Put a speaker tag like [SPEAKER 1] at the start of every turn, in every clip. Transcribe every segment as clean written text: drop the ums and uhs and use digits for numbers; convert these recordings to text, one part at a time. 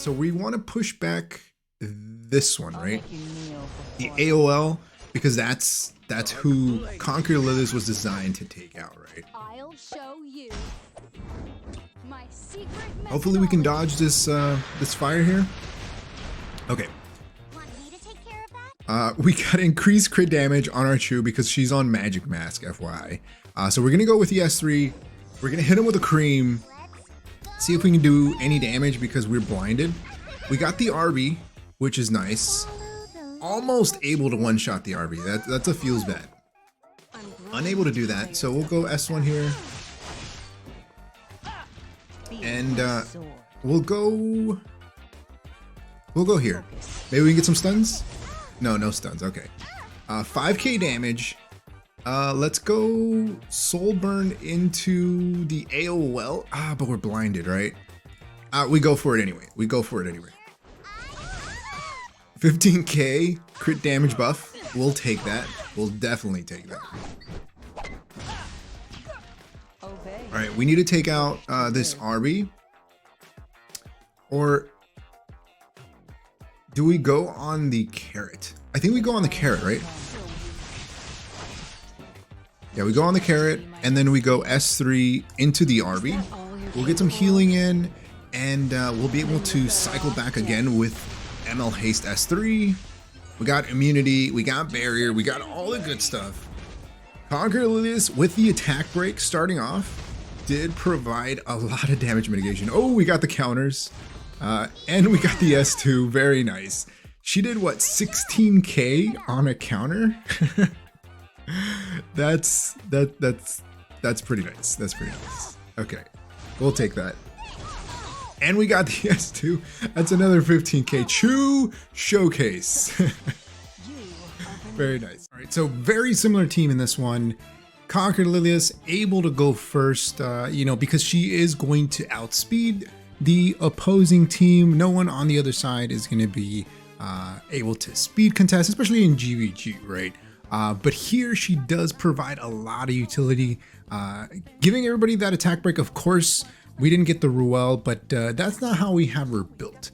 [SPEAKER 1] So we want to push back this one, right? The AOL, because that's who Conqueror Lilias was designed to take out, right?
[SPEAKER 2] I'll show you my secret.
[SPEAKER 1] Hopefully we can dodge this this fire here. Okay.
[SPEAKER 2] Want me to take care of that?
[SPEAKER 1] We got increased crit damage on our Chew because she's on Magic Mask, FYI. So we're gonna go with the S3. We're gonna hit him with a cream. See if we can do any damage because we're blinded. We got the RB, which is nice. Almost able to one-shot the RB. That's a feels bad. Unable to do that, so we'll go S1 here. And we'll go here. Maybe we can get some stuns? No stuns. Okay. 5k damage. Let's go Soul Burn into the AOL. But we're blinded, right? We go for it anyway. 15k crit damage buff. We'll take that. We'll definitely take that. All right, we need to take out this RB. Or do we go on the carrot? I think we go on the carrot, right? Yeah, we go on the carrot, and then we go S3 into the RB. We'll get some healing in, and we'll be able to cycle back again with ML Haste S3. We got immunity, we got barrier, we got all the good stuff. Conqueror Lilias with the attack break starting off did provide a lot of damage mitigation. Oh, we got the counters, and we got the S2. Very nice. She did what, 16k on a counter? That's pretty nice. That's pretty nice. Okay, we'll take that. And we got the S2. That's another 15k. Chew showcase. Very nice. All right, so very similar team in this one. Conqueror Lilias able to go first, because she is going to outspeed the opposing team. No one on the other side is going to be able to speed contest, especially in GVG, right? But here she does provide a lot of utility, giving everybody that attack break. Of course, we didn't get the Ruel, but that's not how we have her built.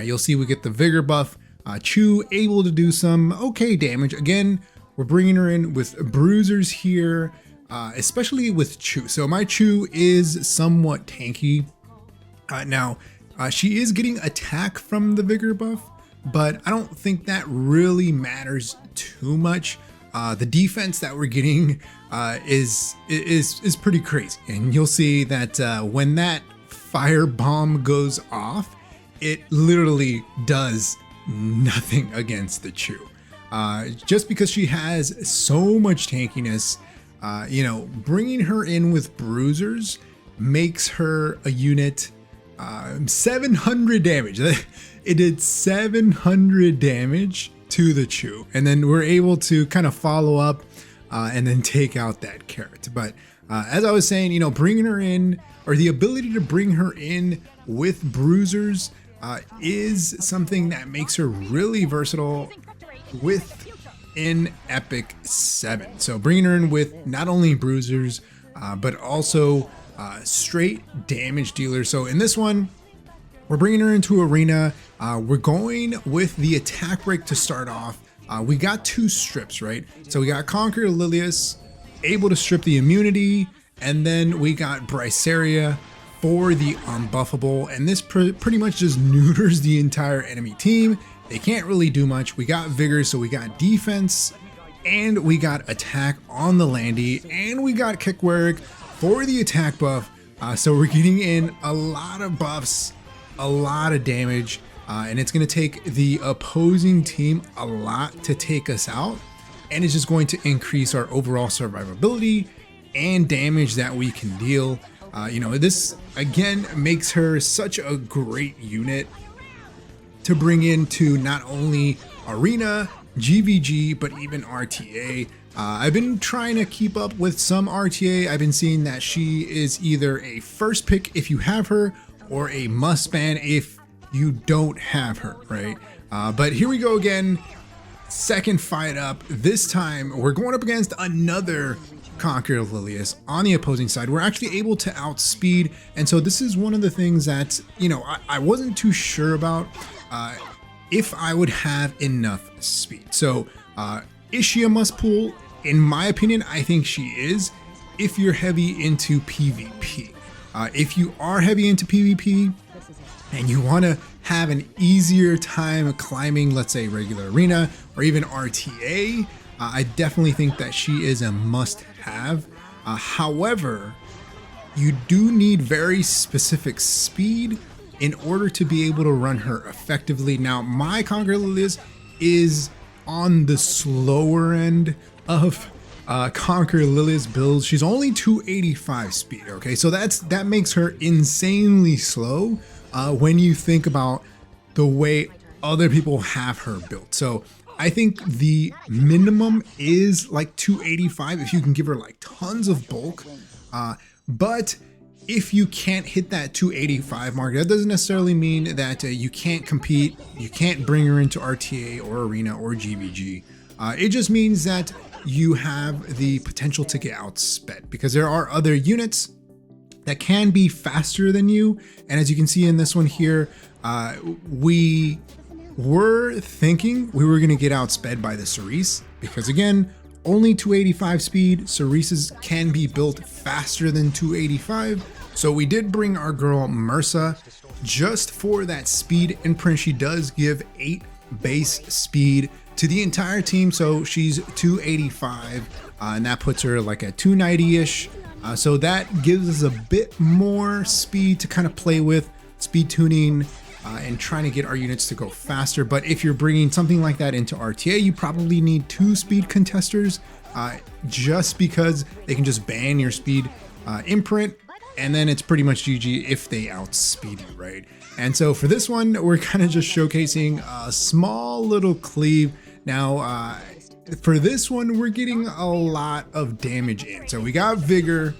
[SPEAKER 1] You'll see we get the Vigor buff. Chew able to do some okay damage. Again, we're bringing her in with bruisers here, especially with Chew. So my Chew is somewhat tanky. Now, she is getting attack from the Vigor buff, but I don't think that really matters too much. The defense that we're getting is pretty crazy, and you'll see that when that fire bomb goes off, it literally does nothing against the Chew. Just because she has so much tankiness, bringing her in with bruisers makes her a unit 700 damage. It did 700 damage to the Chew, and then we're able to kind of follow up and then take out that carrot. But as I was saying, bringing her in, or the ability to bring her in with bruisers, is something that makes her really versatile within Epic 7. So bringing her in with not only bruisers, but also straight damage dealer. So in this one, we're bringing her into Arena. We're going with the attack break to start off. We got 2 strips, right? So we got Conqueror Lilias able to strip the immunity, and then we got Bryceria for the unbuffable, and this pretty much just neuters the entire enemy team. They can't really do much. We got Vigor, so we got defense, and we got attack on the Landy, and we got Kickwork for the attack buff. So we're getting in a lot of buffs, a lot of damage, and it's going to take the opposing team a lot to take us out, and it's just going to increase our overall survivability and damage that we can deal. This again makes her such a great unit to bring into not only Arena, GVG, but even RTA. I've been trying to keep up with some RTA. I've been seeing that she is either a first pick if you have her, or a must ban if you don't have her, right? But here we go again. Second fight up. This time we're going up against another Conqueror Lilias on the opposing side. We're actually able to outspeed, and so this is one of the things that, you know, I wasn't too sure about if I would have enough speed. So is she a must pull? In my opinion, I think she is if you're heavy into PvP. If you are heavy into PvP and you want to have an easier time climbing, let's say regular arena or even RTA, I definitely think that she is a must-have. However, you do need very specific speed in order to be able to run her effectively. Now, my Conqueror Lilias is on the slower end of Conqueror Lilias builds. She's only 285 speed, okay? So that makes her insanely slow when you think about the way other people have her built. So I think the minimum is like 285 if you can give her like tons of bulk. But if you can't hit that 285 mark, that doesn't necessarily mean that you can't compete. You can't bring her into RTA or Arena or GVG. It just means that you have the potential to get outsped because there are other units that can be faster than you. And as you can see in this one here, we were thinking we were going to get outsped by the Cerise because, again, only 285 speed. Cerises can be built faster than 285. So we did bring our girl Mersa just for that speed imprint. She does give 8 base speed to the entire team. So she's 285 and that puts her like at 290-ish. So that gives us a bit more speed to kind of play with, speed tuning, and trying to get our units to go faster. But if you're bringing something like that into RTA, you probably need 2 speed contesters just because they can just ban your speed imprint, and then it's pretty much GG if they outspeed you, right? And so for this one, we're kind of just showcasing a small little cleave. Now, for this one, we're getting a lot of damage in. So we got vigor,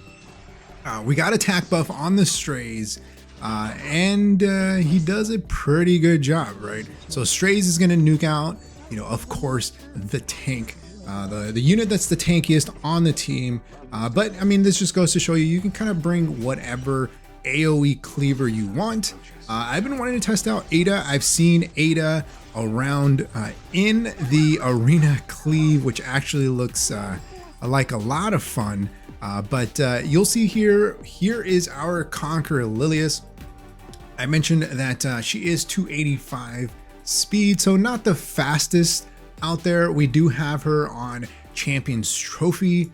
[SPEAKER 1] we got attack buff on the strays, and he does a pretty good job, right? So strays is gonna nuke out, you know, of course, the tank, the unit that's the tankiest on the team. But I mean, this just goes to show you can kind of bring whatever AoE cleaver you want. I've been wanting to test out Ada. I've seen Ada around in the arena cleave, which actually looks like a lot of fun. But you'll see here is our Conqueror Lilias. I mentioned that she is 285 speed, so not the fastest out there. We do have her on Champions Trophy.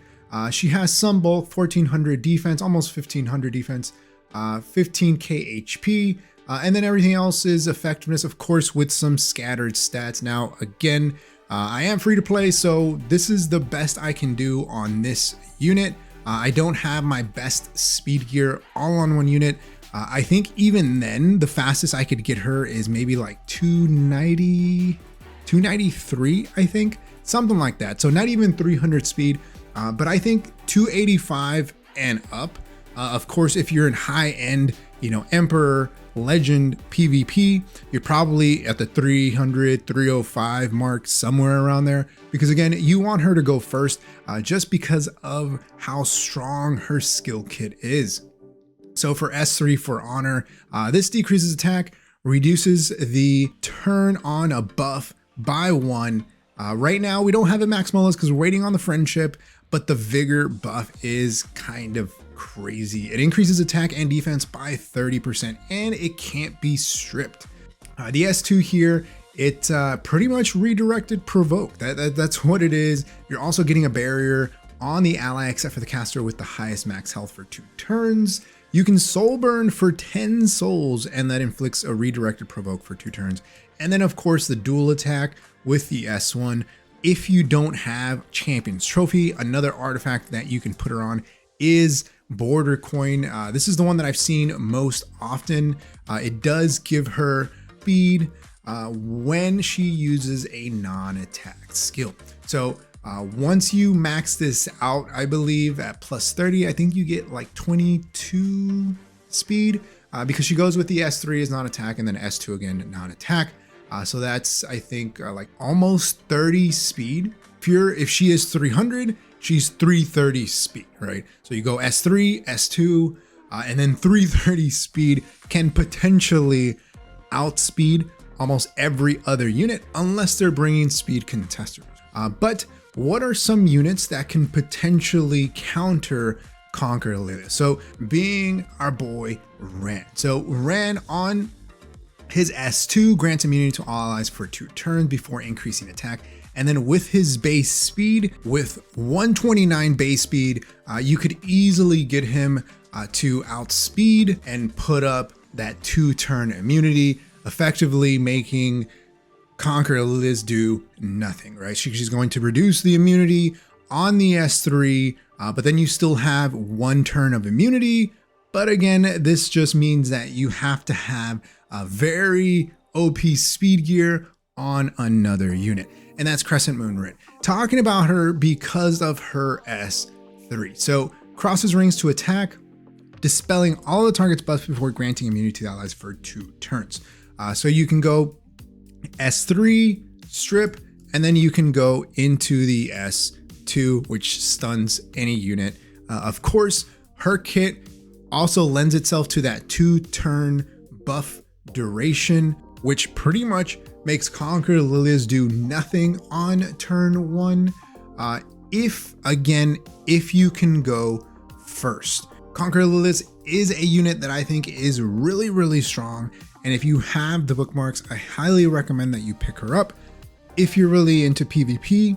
[SPEAKER 1] She has some bulk, 1400 defense, almost 1500 defense, 15k HP, and then everything else is effectiveness, of course, with some scattered stats. Now, again, I am free to play, so this is the best I can do on this unit. I don't have my best speed gear all on one unit. I think even then, the fastest I could get her is maybe like 290, 293, I think, something like that. So not even 300 speed, but I think 285 and up. Of course, if you're in high end, you know, Emperor, Legend, PvP, you're probably at the 300, 305 mark, somewhere around there. Because again, you want her to go first just because of how strong her skill kit is. So for S3 for Honor, this decreases attack, reduces the turn on a buff by 1. Right now, we don't have it max Mullis because we're waiting on the friendship, but the vigor buff is kind of crazy. It increases attack and defense by 30%, and it can't be stripped. The S2 here, it pretty much redirected provoke. That's what it is. You're also getting a barrier on the ally except for the caster with the highest max health for 2 turns. You can soul burn for 10 souls, and that inflicts a redirected provoke for 2 turns. And then of course the dual attack with the S1. If you don't have Champions Trophy, another artifact that you can put her on is Border Coin. This is the one that I've seen most often. It does give her speed when she uses a non-attack skill. So once you max this out, I believe at plus 30, I think you get like 22 speed because she goes with the S3 as non-attack and then S2 again non-attack. So that's, I think, like almost 30 speed. If she is 300, she's 330 speed, right? So you go S3, S2, and then 330 speed can potentially outspeed almost every other unit unless they're bringing speed contesters. But what are some units that can potentially counter Conqueror Lilias? So being our boy Ran. So Ran on his S2 grants immunity to all allies for 2 turns before increasing attack. And then with his base speed, with 129 base speed, you could easily get him to outspeed and put up that 2-turn immunity, effectively making Conqueror Lilias do nothing, right? She's going to reduce the immunity on the S3, but then you still have 1 turn of immunity. But again, this just means that you have to have a very OP speed gear on another unit, and that's Crescent Moon Rit. Talking about her because of her S3. So crosses rings to attack, dispelling all the target's buffs before granting immunity to the allies for 2 turns. So you can go S3, strip, and then you can go into the S2, which stuns any unit. Of course, her kit also lends itself to that 2-turn buff duration, which pretty much makes Conqueror Lilias do nothing on turn 1. If you can go first. Conqueror Lilias is a unit that I think is really, really strong. And if you have the bookmarks, I highly recommend that you pick her up. If you're really into PvP,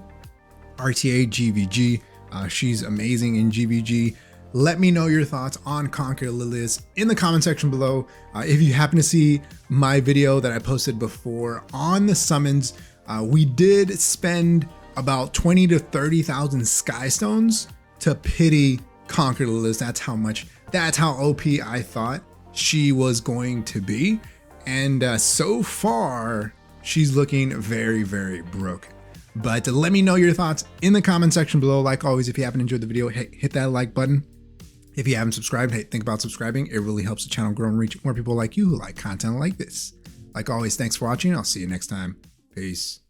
[SPEAKER 1] RTA, GVG, she's amazing in GVG. Let me know your thoughts on Conqueror Lilias in the comment section below. If you happen to see my video that I posted before on the summons, we did spend about 20 to 30,000 Sky Stones to pity Conqueror Lilias. That's how OP I thought she was going to be. And so far, she's looking very, very broken. But let me know your thoughts in the comment section below. Like always, if you haven't enjoyed the video, hey, hit that like button. If you haven't subscribed, hey, think about subscribing. It really helps the channel grow and reach more people like you who like content like this. Like always, thanks for watching. I'll see you next time. Peace.